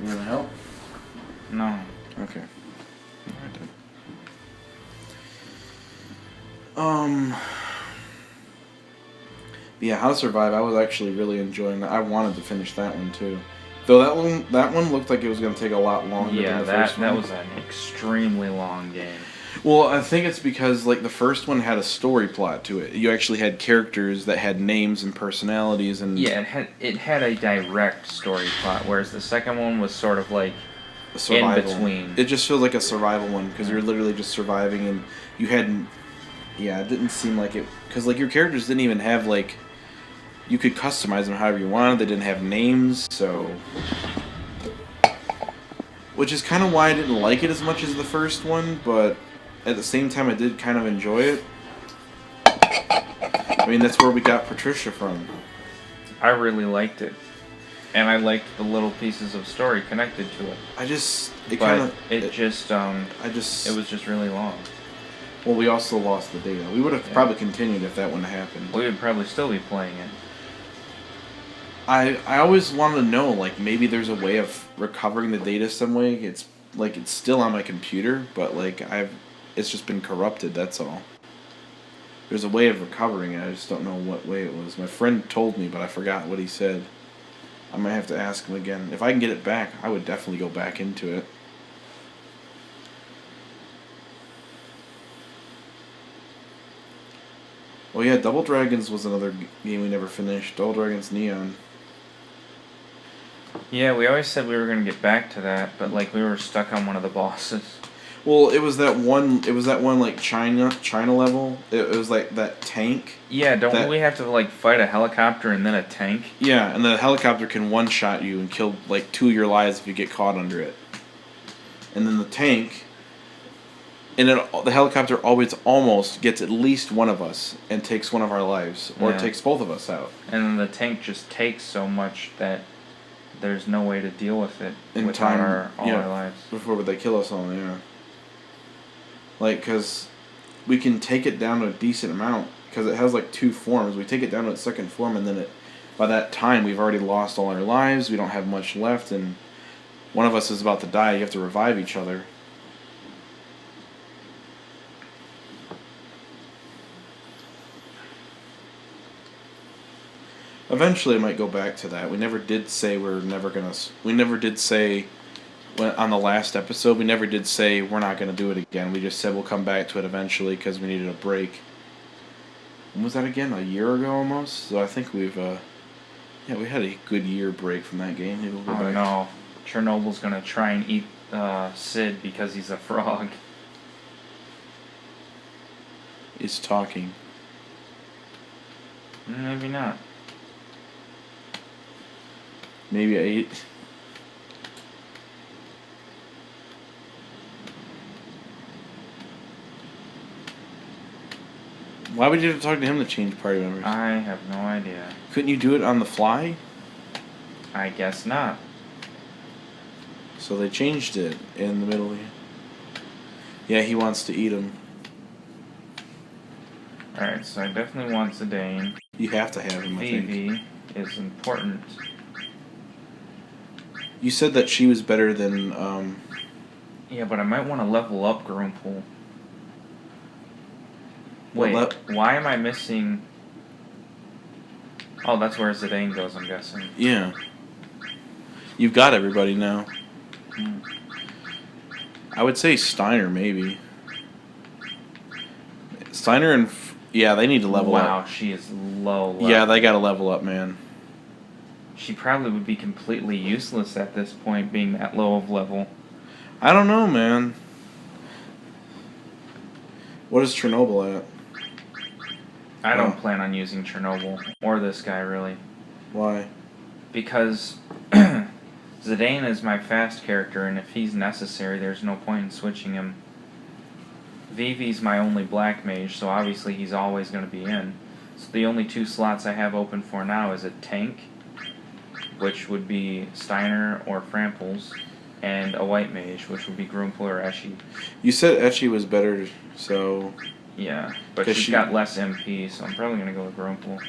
You want to help? No. Okay. Yeah, How to Survive. I was actually really enjoying that. I wanted to finish that one too. Though that one looked like it was going to take a lot longer than the first one. Yeah, that was an extremely long game. Well, I think it's because like the first one had a story plot to it. You actually had characters that had names and personalities and Yeah, it had a direct story plot, whereas the second one was sort of like survival. in between. It just feels like a survival one because you're literally just surviving and you hadn't. Yeah, it didn't seem like it because like your characters didn't even have like. You could customize them however you wanted. They didn't have names, so. Which is kind of why I didn't like it as much as the first one, but at the same time I did kind of enjoy it. I mean, that's where we got Patricia from. I really liked it. And I liked the little pieces of story connected to it. It was just really long. Well, we also lost the data. We would have probably continued if that wouldn't have happened. We would probably still be playing it. I always wanted to know, like, maybe there's a way of recovering the data some way. It's still on my computer, but like it's just been corrupted. That's all. There's a way of recovering it. I just don't know what way it was. My friend told me, but I forgot what he said. I might have to ask him again. If I can get it back, I would definitely go back into it. Well, yeah, Double Dragons was another game we never finished. Double Dragons Neon. Yeah, we always said we were going to get back to that, but like we were stuck on one of the bosses. Well, it was that one like China level. It was like that tank. Yeah, don't we have to like fight a helicopter and then a tank? Yeah, and the helicopter can one-shot you and kill like 2 of your lives if you get caught under it. And then the tank, and the helicopter always almost gets at least one of us and takes one of our lives, or it takes both of us out. And then the tank just takes so much that there's no way to deal with it in without time, all our lives. Before they kill us all, yeah. Like, because we can take it down to a decent amount, because it has like 2 forms. We take it down to its second form, and then by that time, we've already lost all our lives. We don't have much left, and one of us is about to die. You have to revive each other. Eventually, I might go back to that. We never did say We never did say on the last episode. We never did say we're not gonna do it again. We just said we'll come back to it eventually because we needed a break. When was that again? A year ago almost. So I think we had a good year break from that game. Maybe we'll go back. No, Chernobyl's gonna try and eat Sid because he's a frog. It's talking. Maybe not. Maybe 8. Why would you have to talk to him to change party members? I have no idea. Couldn't you do it on the fly? I guess not. So they changed it in the middle. Yeah, he wants to eat him. Alright, so I definitely want Zidane. You have to have him, I think. Vivi is important. You said that she was better than, Yeah, but I might want to level up Groompool. Wait, why am I missing... Oh, that's where Zidane goes, I'm guessing. Yeah. You've got everybody now. I would say Steiner, maybe. Steiner and... Yeah, they need to level up. Wow, she is low level. Yeah, they gotta level up, man. She probably would be completely useless at this point, being that low of level. I don't know, man. What is Chernobyl at? I don't plan on using Chernobyl, or this guy, really. Why? Because Zidane is my fast character, and if he's necessary, there's no point in switching him. Vivi's my only black mage, so obviously he's always going to be in. So the only 2 slots I have open for now is a tank, which would be Steiner or Framples, and a white mage, which would be Groompool or Eshi. You said Eshi was better, so... Yeah, but she's got less MP, so I'm probably going to go with Groompool.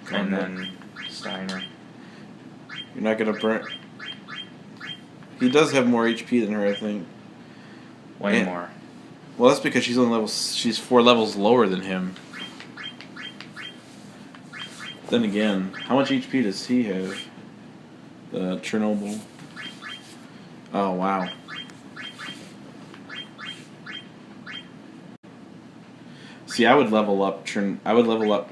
And then Steiner. You're not going to burn... He does have more HP than her, I think. Way And- more. Well, that's because she's 4 levels lower than him. Then again, how much HP does he have? Chernobyl. Oh wow. See, I would level up. I would level up.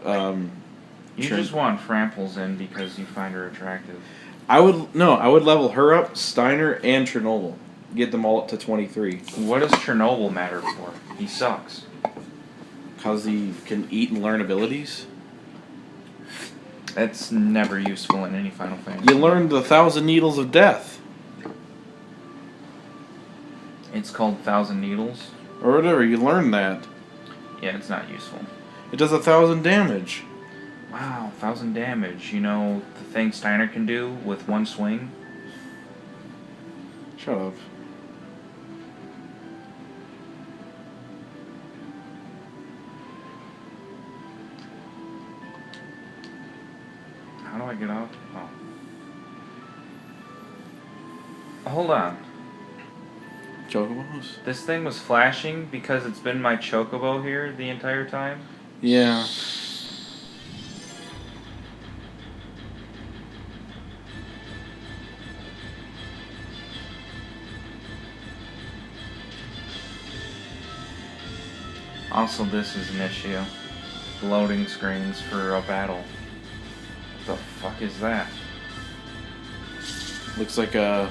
You Chern- just want Framples in because you find her attractive. I would level her up, Steiner and Chernobyl. Get them all up to 23. What does Chernobyl matter for? He sucks. Cause he can eat and learn abilities. That's never useful in any Final Fantasy. You learned the 1,000 Needles of Death, It's called Thousand Needles. or whatever. You learned that. Yeah, it's not useful. It does 1,000 damage. Wow, 1,000 damage. You know the thing Steiner can do with one swing? Shut up. How do I get out? Oh. Hold on. Chocobos? This thing was flashing because it's been my chocobo here the entire time? Yeah. Also, this is an issue. Loading screens for a battle. What the fuck is that? Looks like a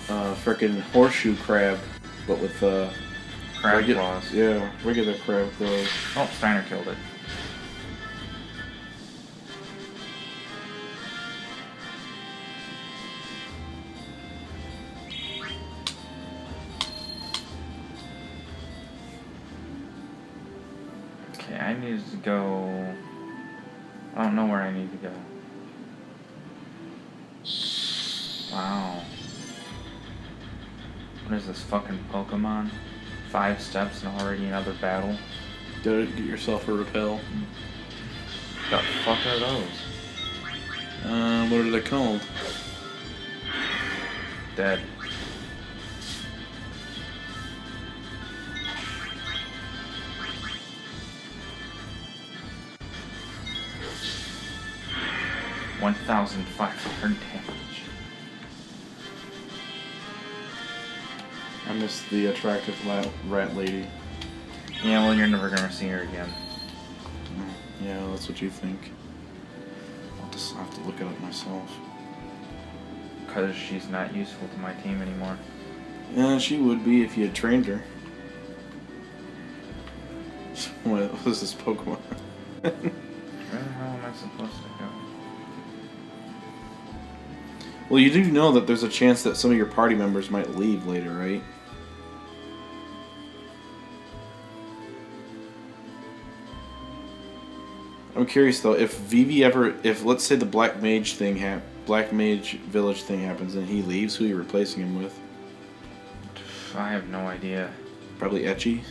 frickin' horseshoe crab, but with Crab claws. Yeah, regular crab claws. Oh, Steiner killed it. Okay, I need to go... I don't know where I need to go. Wow. What is this fucking Pokemon? 5 steps and already another battle? Gotta get yourself a repel. The fuck are those? What are they called? Dead. $1,500 damage. I miss the attractive rat lady. Yeah, well, you're never gonna see her again. Yeah, that's what you think. I'll just have to look it up myself. Because she's not useful to my team anymore. Yeah, she would be if you had trained her. What was this Pokemon? Where the hell am I supposed to go? Well, you do know that there's a chance that some of your party members might leave later, right? I'm curious though, if Vivi if let's say the Black Mage Black Mage Village thing happens and he leaves, who are you replacing him with? I have no idea. Probably Etchy.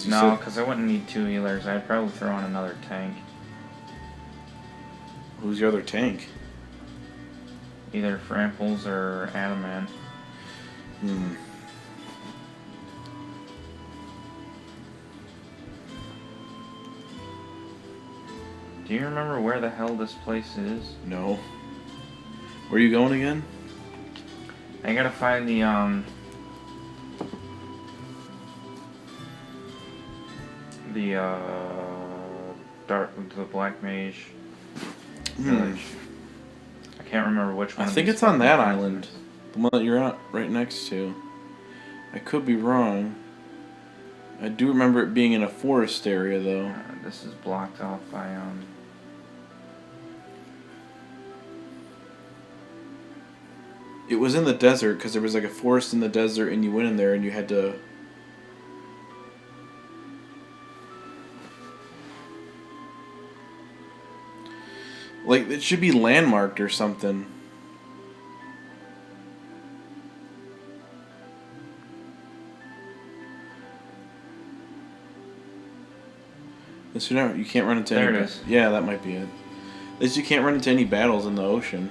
No, because I wouldn't need 2 healers. I'd probably throw on another tank. Who's your other tank? Either Framples or Adaman. Hmm. Do you remember where the hell this place is? No. Where are you going again? I gotta find the the Black Mage Village. I can't remember which one. I of think these it's on that fucking island. places. The one that you're right next to. I could be wrong. I do remember it being in a forest area, though. This is blocked off by It was in the desert, because there was like a forest in the desert, and you went in there and you had to... Like, it should be landmarked or something. You can't run into There any... it is. Yeah, that might be it. At least you can't run into any battles in the ocean.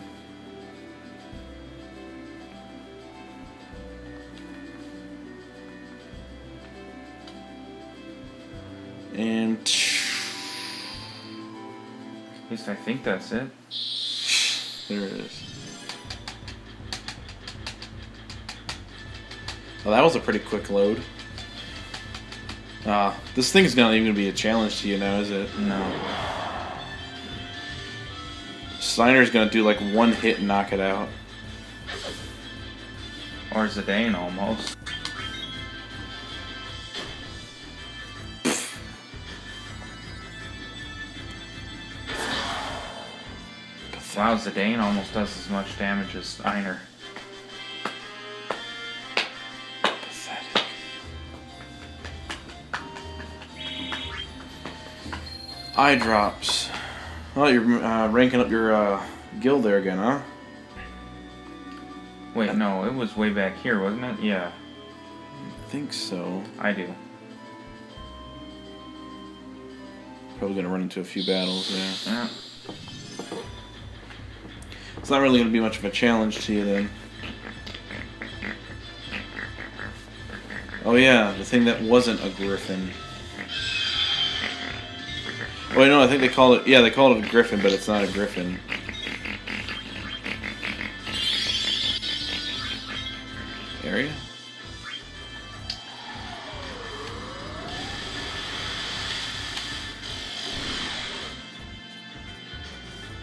At least I think that's it. There it is. Well, that was a pretty quick load. This thing's not even going to be a challenge to you now, is it? No. Steiner's going to do like one hit and knock it out. Or Zidane almost. Wow, Zidane almost does as much damage as Steiner. Pathetic. Eye drops. Oh, you're ranking up your guild there again, huh? Wait, no, it was way back here, wasn't it? Yeah, I think so. I do. Probably gonna run into a few battles there. Yeah. It's not really gonna be much of a challenge to you then. Oh yeah, the thing that wasn't a griffin. Wait, no, I think they called it. Yeah, they called it a griffin, but it's not a griffin. Area?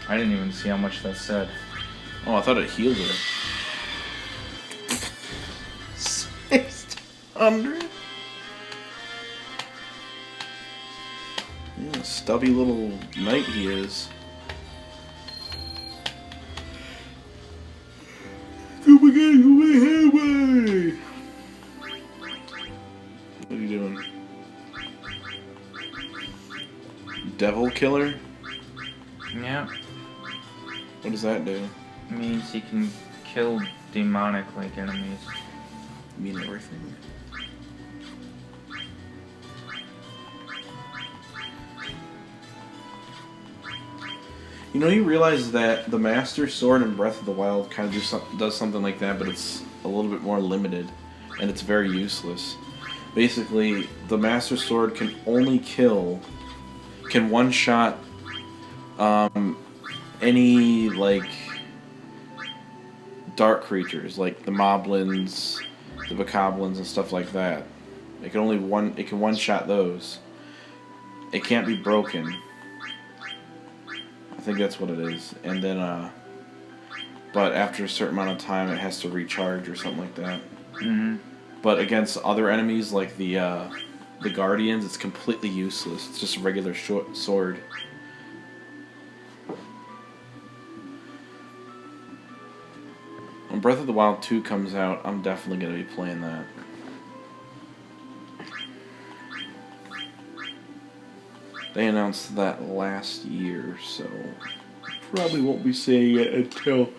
I didn't even see how much that said. Oh, I thought it healed her. 600? Yeah, stubby little knight he is. What are you doing? Devil killer? Yeah, What does that do? means he can kill demonic-like enemies. You mean everything? You know, you realize that the Master Sword in Breath of the Wild kind of does something like that, but it's a little bit more limited, and it's very useless. Basically, the Master Sword can only can one-shot any, like, dark creatures, like the Moblins, the Bokoblins, and stuff like that. It can one-shot those. It can't be broken. I think that's what it is. And then, but after a certain amount of time, it has to recharge or something like that. Mm-hmm. But against other enemies, like the Guardians, it's completely useless. It's just a regular short sword. When Breath of the Wild 2 comes out, I'm definitely going to be playing that. They announced that last year, so probably won't be seeing it until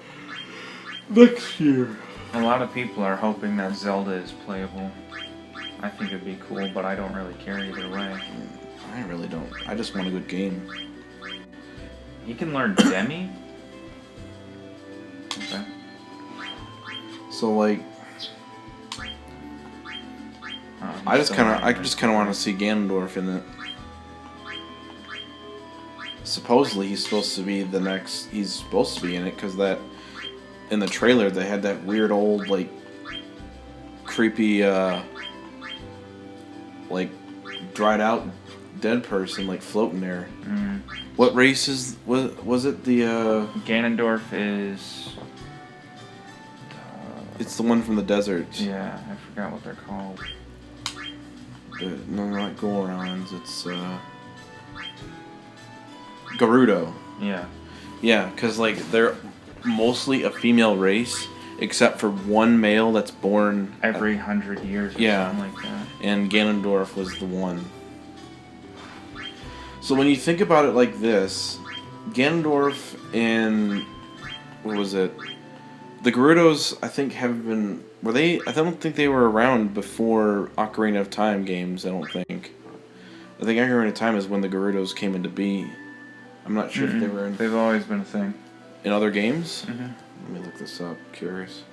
next year. A lot of people are hoping that Zelda is playable. I think it'd be cool, but I don't really care either way. I really don't. I just want a good game. You can learn Demi? Okay. So like, I just kind of want to see Ganondorf in it. Supposedly he's supposed to be the next. He's supposed to be in it because that in the trailer they had that weird old like creepy like dried out dead person like floating there. Mm. What race was it? The Ganondorf is. It's the one from the desert. Yeah, I forgot what they're called. No, not Gorons. It's Gerudo. Yeah. Yeah, because like they're mostly a female race, except for one male that's born Every 100 years or something like that. And Ganondorf was the one. So when you think about it like this, Ganondorf and what was it? The Gerudos, I think, have been. Were they? I don't think they were around before Ocarina of Time games. I don't think. I think Ocarina of Time is when the Gerudos came into being. I'm not sure if they were in. They've always been a thing. In other games? Mm-hmm. Let me look this up. Curious.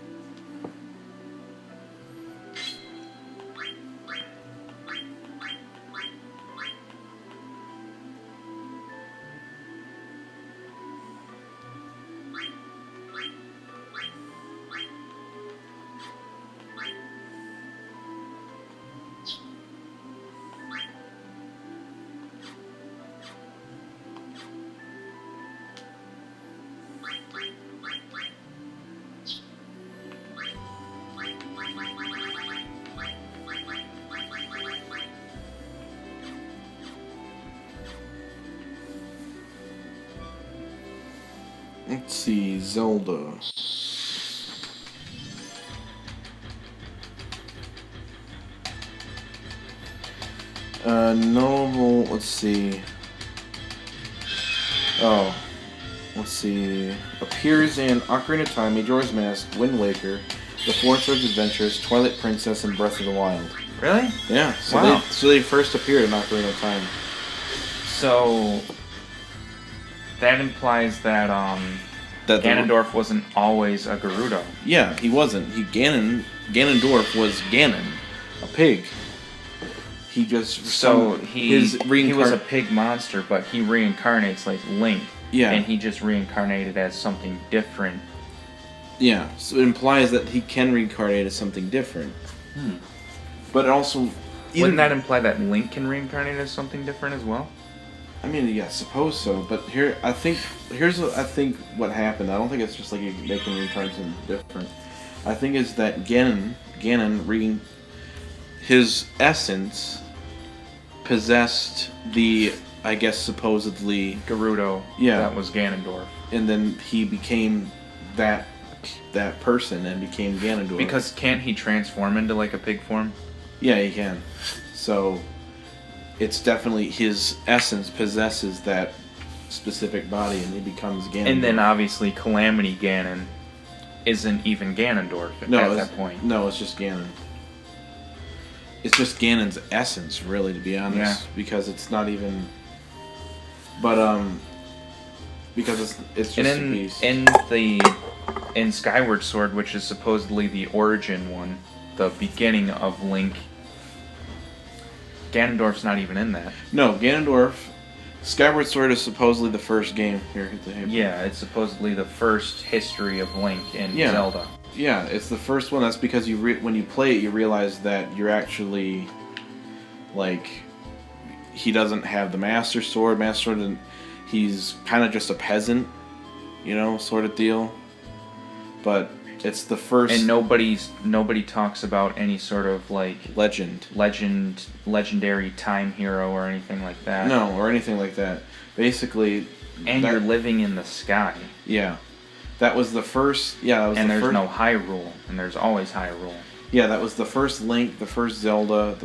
Let's see, Zelda. Notable, let's see. Oh, let's see. Appears in Ocarina of Time, Majora's Mask, Wind Waker, The Four Swords Adventures, Twilight Princess, and Breath of the Wild. Really? Yeah, so Wow. they first appeared in Ocarina of Time. So that implies that That the- Ganondorf wasn't always a Gerudo. Yeah, he wasn't. Ganondorf was Ganon, a pig. He just So he was a reincarn- pig monster, but he reincarnates like Link. Yeah. And he just reincarnated as something different. Yeah, so it implies that he can reincarnate as something different. But it also, Wouldn't that imply that Link can reincarnate as something different as well? I mean, yeah, suppose so. But here's what happened. I don't think it's just like they can reincarnate something different. I think is that Ganon his essence possessed the, I guess, supposedly Gerudo. Yeah. That was Ganondorf. and then he became that person and became Ganondorf. Because can't he transform into like a pig form? Yeah, he can. So it's definitely his essence possesses that specific body, and he becomes Ganondorf. And then obviously Calamity Ganon isn't even Ganondorf at that point. No, it's just Ganon. It's just Ganon's essence, really, to be honest, Yeah. because it's not even. But because it's just a piece. In Skyward Sword, which is supposedly the origin one, the beginning of Link, Ganondorf's not even in that. No, Ganondorf. Skyward Sword is supposedly the first game. Here, hit the hip. Yeah, it's supposedly the first history of Link in Yeah. Zelda. Yeah, it's the first one. That's because when you play it, you realize that you're actually, like, he doesn't have the Master Sword. Master Sword, and he's kind of just a peasant, sort of deal. But it's the first And nobody talks about any sort of like legend. legendary time hero or anything like that. No, or anything like that. Basically, And you're living in the sky. yeah, that was the first. Yeah, that was And the there's first. no Hyrule, and there's always Hyrule. Yeah, that was the first Link, the first Zelda,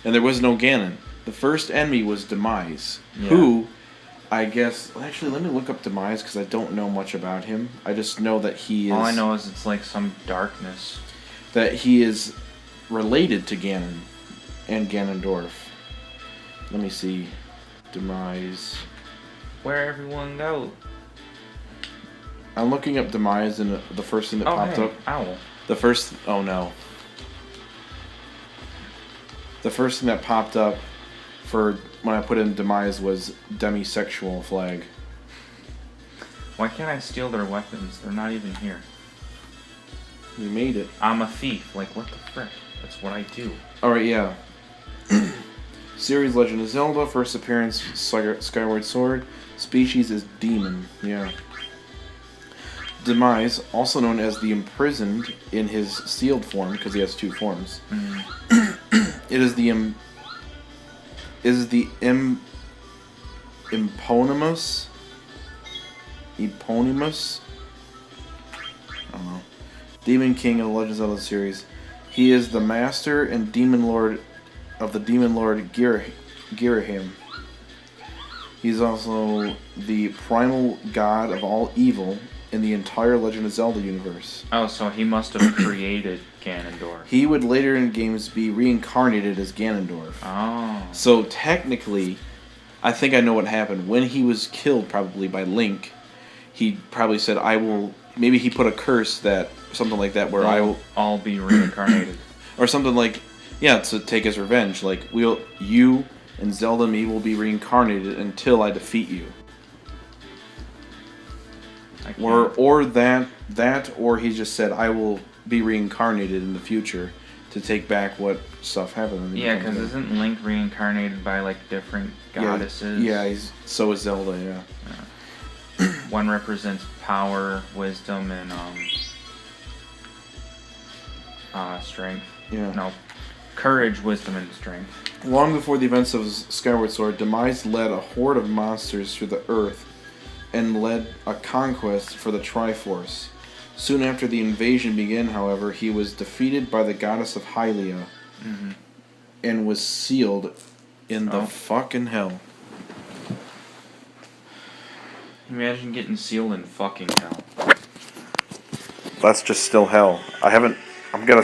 and there was no Ganon. The first enemy was Demise, Yeah. who, I guess, actually, let me look up Demise because I don't know much about him. I just know that he is. All I know is it's like some darkness. That he is related to Ganon and Ganondorf. Let me see, Demise. Where everyone go? I'm looking up Demise, and the first thing that popped hey, up. owl. Oh no. The first thing that popped up for when I put in Demise was demisexual flag. Why can't I steal their weapons? They're not even here. You made it. I'm a thief. Like, what the frick? That's what I do. Alright, yeah. Series Legend of Zelda, first appearance Skyward Sword. Species is demon, yeah. Demise, also known as the Imprisoned in his sealed form, because he has two forms. It is the Eponymous. I don't know. Demon King of the Legend of Zelda series. He is the master and demon lord of the demon lord Girahim. He's also the primal god of all evil in the entire Legend of Zelda universe. Oh, so he must have created Ganondorf. He would later in games be reincarnated as Ganondorf. Oh. So technically, I think I know what happened. When he was killed, probably by Link, he probably said, "I will." Maybe he put a curse something like that, where I will, all be reincarnated. or something like, yeah, to take his revenge. Like you and Zelda and me will be reincarnated until I defeat you. I can't- Or that, or he just said, "I will be reincarnated in the future to take back what stuff happened." And he Yeah, becomes because a- isn't Link reincarnated by like different goddesses? Yeah, so is Zelda. Yeah. One represents power, wisdom, and strength. Yeah. No, courage, wisdom, and strength. Long before the events of Skyward Sword, Demise led a horde of monsters through the earth and led a conquest for the Triforce. Soon after the invasion began, however, he was defeated by the goddess of Hylia and was sealed in the fucking hell. Imagine getting sealed in fucking hell. That's just still hell. I'm gonna